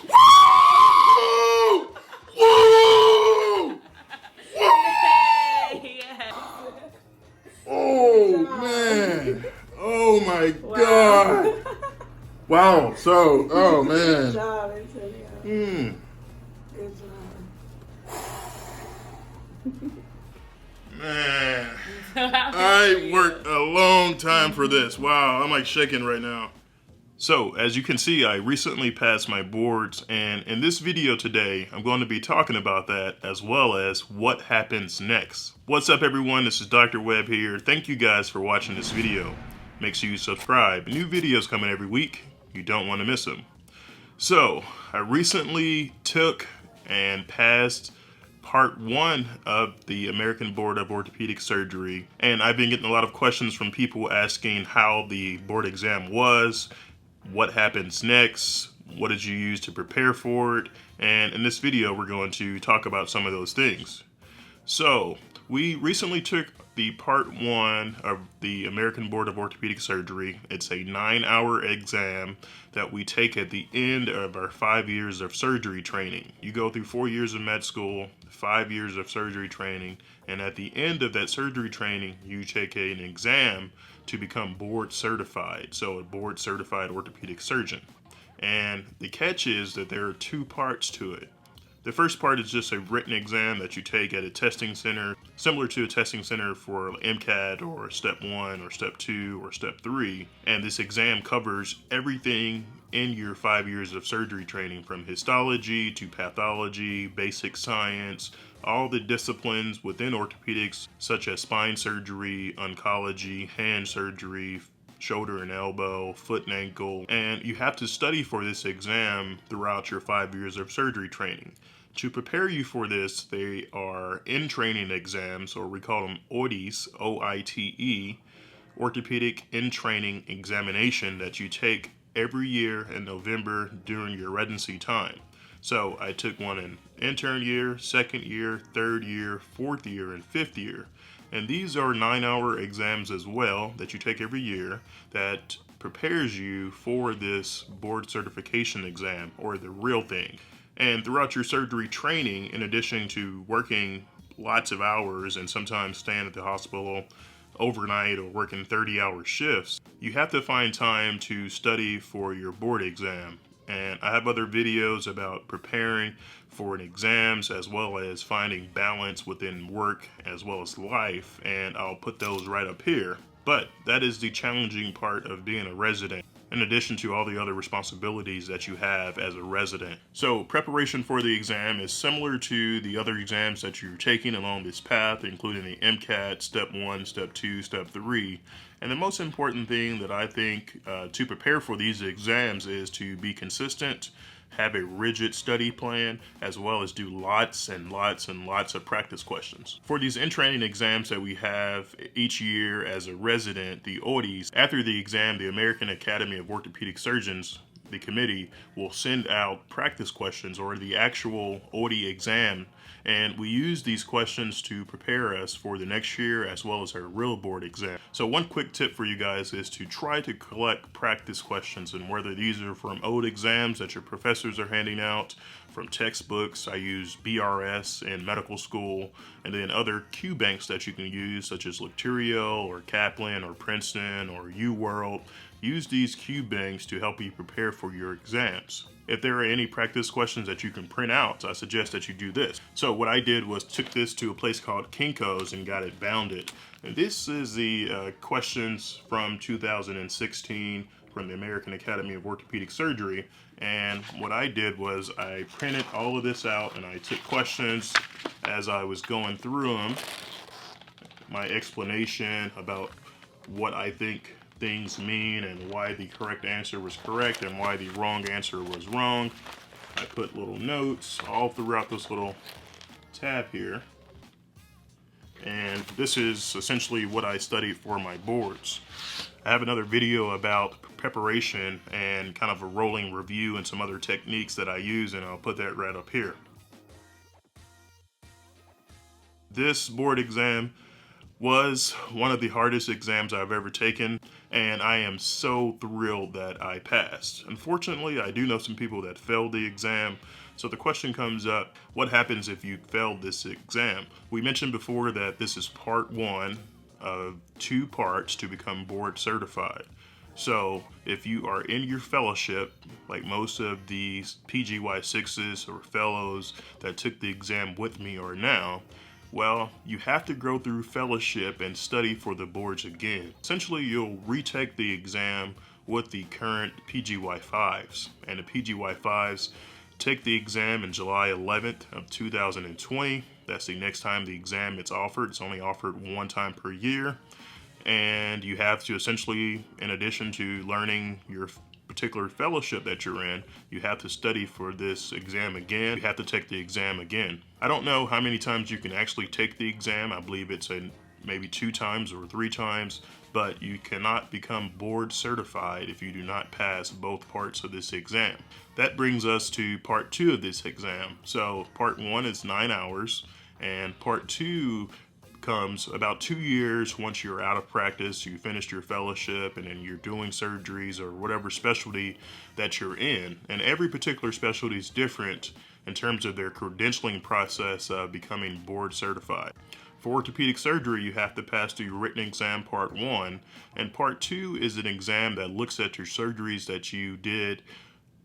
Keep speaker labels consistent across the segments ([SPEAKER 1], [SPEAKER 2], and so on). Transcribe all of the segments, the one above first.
[SPEAKER 1] Woo! Woo!
[SPEAKER 2] Yeah.
[SPEAKER 1] Oh man! Oh my God! Wow. So, oh
[SPEAKER 3] Good
[SPEAKER 1] man.
[SPEAKER 3] job, Antonio.
[SPEAKER 1] Hmm.
[SPEAKER 3] Good job.
[SPEAKER 1] Man, I worked a long time for this. Wow, I'm like shaking right now. So, as you can see, I recently passed my boards, and in this video today, I'm going to be talking about that as well as what happens next. What's up, everyone? This is Dr. Webb here. Thank you guys for watching this video. Make sure you subscribe. New videos coming every week. You don't want to miss them. So, I recently took and passed part 1 of the American Board of Orthopedic Surgery, and I've been getting a lot of questions from people asking how the board exam was, what happens next, what did you use to prepare for it, and in this video we're going to talk about some of those things. So, we recently took the part 1 of the American Board of Orthopedic Surgery. It's a 9-hour exam that we take at the end of our 5 years of surgery training. You go through 4 years of med school, 5 years of surgery training, and at the end of that surgery training, you take an exam to become board certified. So a board certified orthopedic surgeon. And the catch is that there are 2 parts to it. The first part is just a written exam that you take at a testing center, similar to a testing center for MCAT or Step 1 or Step 2 or Step 3. And this exam covers everything in your 5 years of surgery training, from histology to pathology, basic science, all the disciplines within orthopedics, such as spine surgery, oncology, hand surgery, shoulder and elbow, foot and ankle, and you have to study for this exam throughout your 5 years of surgery training. To prepare you for this, they are in-training exams, or we call them OITEs, O-I-T-E, Orthopedic In-Training Examination, that you take every year in November during your residency time. So I took one in intern year, second year, third year, fourth year, and fifth year. And these are 9-hour exams as well that you take every year that prepares you for this board certification exam, or the real thing. And throughout your surgery training, in addition to working lots of hours and sometimes staying at the hospital overnight or working 30-hour shifts, you have to find time to study for your board exam. And I have other videos about preparing for an exams, as well as finding balance within work as well as life, and I'll put those right up here. But that is the challenging part of being a resident, in addition to all the other responsibilities that you have as a resident. So preparation for the exam is similar to the other exams that you're taking along this path, including the MCAT, Step 1, Step 2, Step 3. And the most important thing that I think to prepare for these exams is to be consistent, have a rigid study plan, as well as do lots and lots and lots of practice questions. For these in-training exams that we have each year as a resident, the OITEs, after the exam, the American Academy of Orthopedic Surgeons, the committee, will send out practice questions, or the actual OITE exam, and we use these questions to prepare us for the next year as well as our real board exam. So one quick tip for you guys is to try to collect practice questions, and whether these are from old exams that your professors are handing out, from textbooks. I use BRS in medical school, and then other Q banks that you can use, such as Lecturio or Kaplan or Princeton or UWorld. Use these Q banks to help you prepare for your exams. If there are any practice questions that you can print out, I suggest that you do this. So what I did was took this to a place called Kinko's and got it bounded. And this is the questions from 2016 from the American Academy of Orthopedic Surgery. And what I did was I printed all of this out, and I took questions as I was going through them, my explanation about what I think things mean and why the correct answer was correct and why the wrong answer was wrong. I put little notes all throughout this little tab here. And this is essentially what I studied for my boards. I have another video about preparation and kind of a rolling review and some other techniques that I use, and I'll put that right up here. This board exam was one of the hardest exams I've ever taken, and I am so thrilled that I passed. Unfortunately, I do know some people that failed the exam, so the question comes up, what happens if you failed this exam? We mentioned before that this is part one of 2 parts to become board certified. So if you are in your fellowship, like most of these PGY6s or fellows that took the exam with me are now, well, you have to go through fellowship and study for the boards again. Essentially, you'll retake the exam with the current PGY5s. And the PGY5s take the exam in July 11th of 2020. That's the next time the exam is offered. It's only offered 1 time per year. And you have to essentially, in addition to learning your particular fellowship that you're in, you have to study for this exam again. You have to take the exam again. I don't know how many times you can actually take the exam. I believe it's maybe 2 times or 3 times, but you cannot become board certified if you do not pass both parts of this exam. That brings us to part 2 of this exam. So part 1 is 9 hours, and part 2 comes about 2 years once you're out of practice, you finished your fellowship, and then you're doing surgeries or whatever specialty that you're in. And every particular specialty is different in terms of their credentialing process of becoming board certified. For orthopedic surgery, you have to pass the written exam part 1, and part 2 is an exam that looks at your surgeries that you did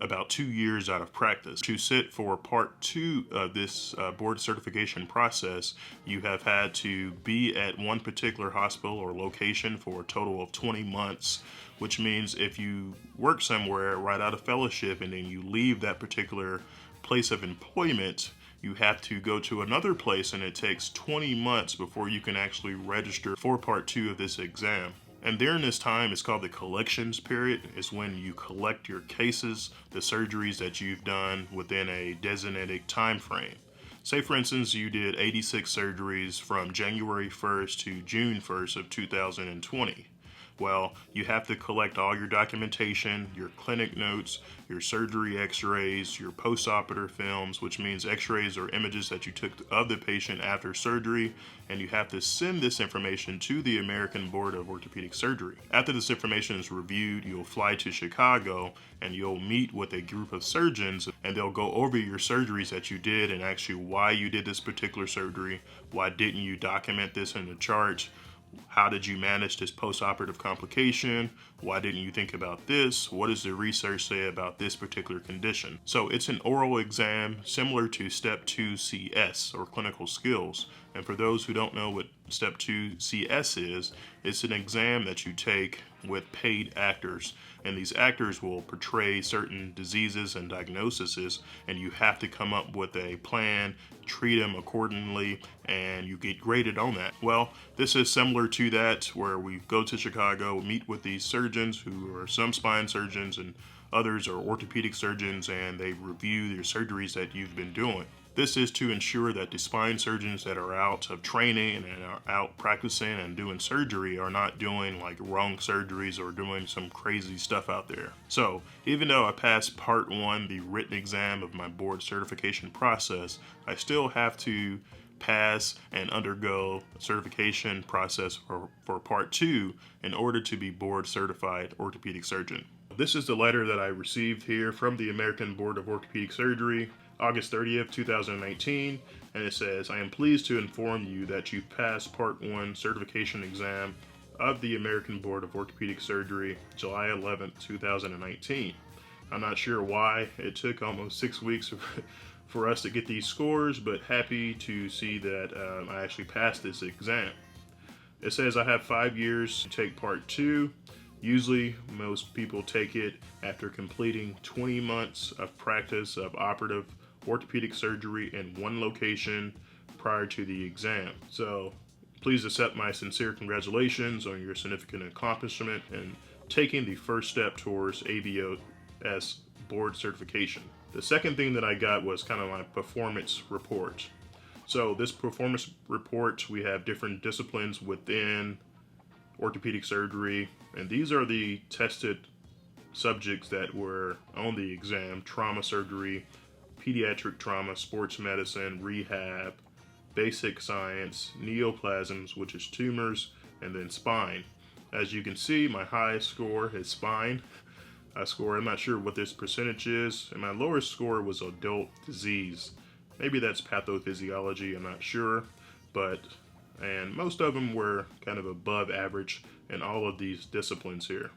[SPEAKER 1] about 2 years out of practice. To sit for part 2 of this board certification process, you have had to be at one particular hospital or location for a total of 20 months, which means if you work somewhere right out of fellowship and then you leave that particular place of employment, you have to go to another place, and it takes 20 months before you can actually register for part 2 of this exam. And during this time, it's called the collections period. It's when you collect your cases, the surgeries that you've done within a designated time frame. Say, for instance, you did 86 surgeries from January 1st to June 1st of 2020. Well, you have to collect all your documentation, your clinic notes, your surgery x-rays, your post-operative films, which means x-rays or images that you took of the patient after surgery, and you have to send this information to the American Board of Orthopedic Surgery. After this information is reviewed, you'll fly to Chicago and you'll meet with a group of surgeons, and they'll go over your surgeries that you did and ask you why you did this particular surgery, why didn't you document this in the chart, how did you manage this post-operative complication? Why didn't you think about this? What does the research say about this particular condition? So it's an oral exam similar to Step 2 CS or clinical skills. And for those who don't know what Step 2 CS is, it's an exam that you take with paid actors. And these actors will portray certain diseases and diagnoses, and you have to come up with a plan, treat them accordingly, and you get graded on that. Well, this is similar to that, where we go to Chicago, meet with these surgeons who are some spine surgeons and others are orthopedic surgeons, and they review your surgeries that you've been doing. This is to ensure that the spine surgeons that are out of training and are out practicing and doing surgery are not doing like wrong surgeries or doing some crazy stuff out there. So even though I passed part 1, the written exam of my board certification process, I still have to pass and undergo a certification process for part 2 in order to be board certified orthopedic surgeon. This is the letter that I received here from the American Board of Orthopedic Surgery, August 30th, 2019, and it says, I am pleased to inform you that you've passed Part 1 certification exam of the American Board of Orthopedic Surgery, July 11th, 2019. I'm not sure why it took almost 6 weeks for us to get these scores, but happy to see that I actually passed this exam. It says I have 5 years to take Part 2. Usually, most people take it after completing 20 months of practice of operative orthopedic surgery in one location prior to the exam. So please accept my sincere congratulations on your significant accomplishment in taking the first step towards ABOS board certification. The second thing that I got was kind of my performance report. So this performance report, we have different disciplines within orthopedic surgery, and these are the tested subjects that were on the exam: trauma surgery, pediatric trauma, sports medicine, rehab, basic science, neoplasms, which is tumors, and then spine. As you can see, my highest score is spine. I'm not sure what this percentage is, and my lowest score was adult disease. Maybe that's pathophysiology, I'm not sure, and most of them were kind of above average in all of these disciplines here.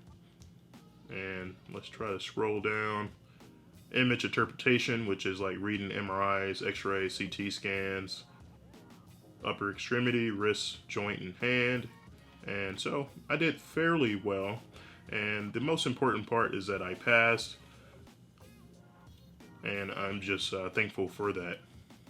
[SPEAKER 1] And let's try to scroll down. Image interpretation, which is like reading MRIs, X-rays, CT scans, upper extremity, wrist, joint, and hand. And so I did fairly well. And the most important part is that I passed. And I'm just thankful for that.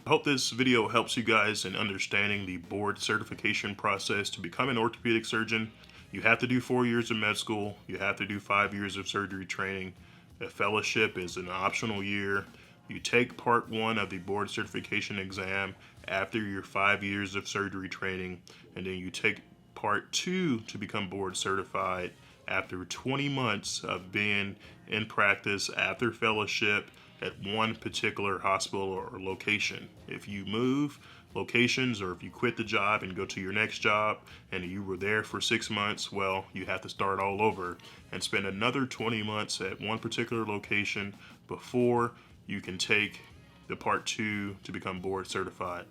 [SPEAKER 1] I hope this video helps you guys in understanding the board certification process to become an orthopedic surgeon. You have to do 4 years of med school. You have to do 5 years of surgery training. A fellowship is an optional year. You take part 1 of the board certification exam after your 5 years of surgery training, and then you take part 2 to become board certified after 20 months of being in practice after fellowship at one particular hospital or location. If you move locations, or if you quit the job and go to your next job and you were there for 6 months, well, you have to start all over and spend another 20 months at one particular location before you can take the part 2 to become board certified.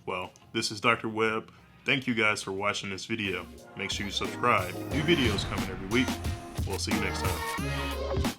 [SPEAKER 1] Well, this is Dr. Webb. Thank you guys for watching this video. Make sure you subscribe. New videos coming every week. We'll see you next time.